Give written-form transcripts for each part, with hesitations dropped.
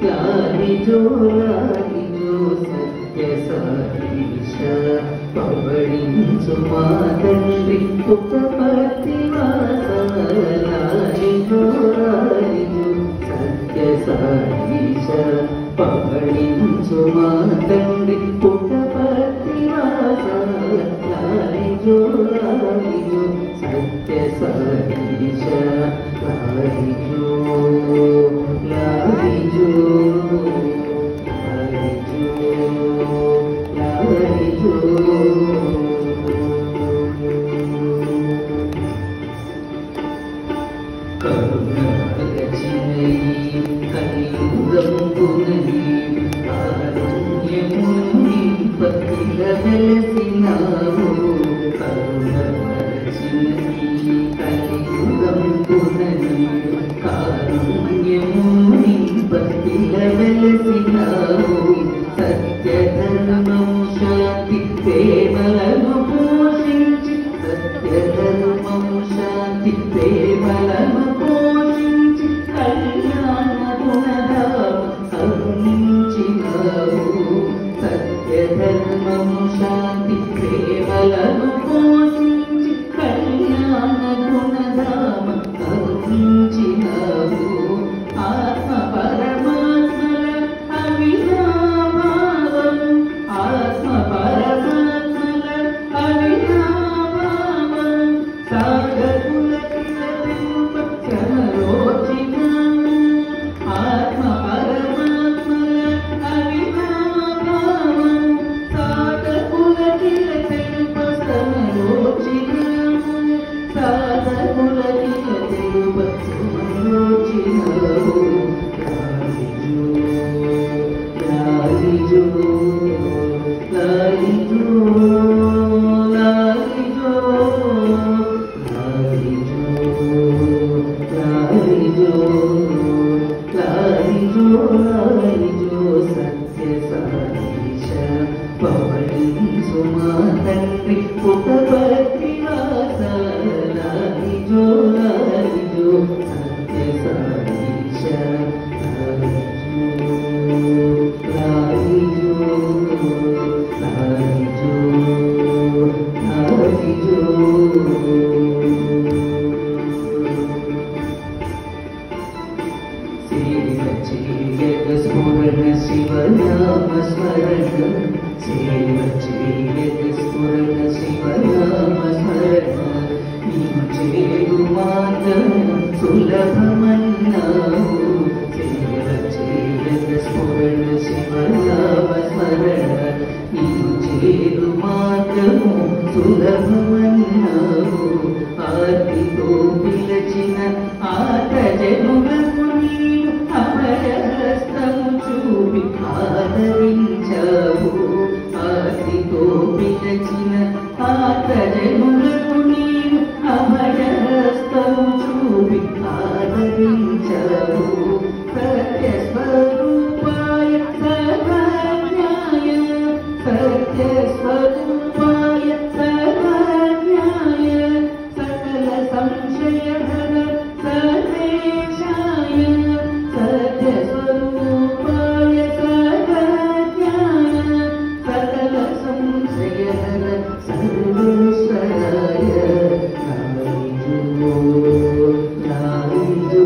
लालिजो लालिजो सत्य साईश पवळिंचु मा तंड्रि पुट्टपर्तिवास लालिजो लालिजो सत्य साईश पवळिंचु मा तंड्रि पुट्टपर्तिवास लालिजो लालिजो सत्य साईश लालिजो लालिजो लालिजो करुणारचिनै कलियुगं पुनरि कारुण्यमुनि पतिलवेसिनावो करुणारचिनै कलियुगं पुनरि कारुण्यमुनि पतिलवेसिनावो सत्यधर्मं शान्ति प्रेमలను పోషించి సత్యధర్మం శాంతి ప్రేమలను పోషించి కళ్యాణ గుణధామ కరుణించినావు సత్యధర్మం శాంతి ప్రేమలను పోషించి కళ్యాణ గుణధామ కరుణించినావు ఆత్మ పరమాత్మల అవినాభావం ఆత్మ పరమాత్మల అవినాభావం సాధకుల కిలరూప చమరోచితం ఆత్మ పరమాత్మల అవినాభావం సాధకుల కిలరూప చమరోచితం సాధకుల కిలరూప చమరోచితం लालिजो लालिजो लालिजो लालिजो लालिजो लालिजो लालिजो सत्य साईश पवळिंचु मा तंड्रि पुट्टपर्तिवास लालिजो लालिजो सत्य साईश स्फुरण शिवनाम स्मरण स्फुरण शिवनाम स्मरण नीचेरु मार्गं सुलभमन्नावु स्फुरण शिवनाम स्मरण नीचेरु मार्गं सुलभमन्नावु आर्तितो पिलचिन आर्तजनुలకు నీవు అభయహస్తము చూపి ఆదరించావు ఆర్తితో పిలచిన ఆర్తజనులకు నీవు అభయహస్తము చూపి ఆదరించావు సత్యస్వరూపాయ సర్వజ్ఞాయ సత్యస్వరూపాయ సర్వజ్ఞాయ సకల సంశయహర సర్వేశాయ సత్యస్వరూపాయ సర్వజ్ఞాయ సకల సంశయహర సర్వేశ్వరాయ లాలిజో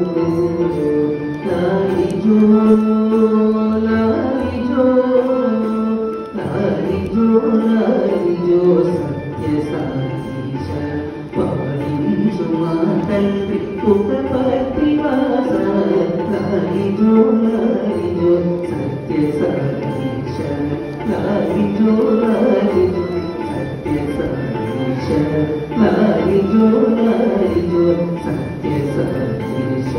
లాలిజో లాలిజో లాలిజో లాలిజో సత్య సాईश పవళించు మా తండ్రి పుట్టపర్తివాస లాలిజో లాలిజో సత్య సాईश లాలిజో లాలిజో సత్య సాईश లాలిజో లాలిజో సత్య సాईश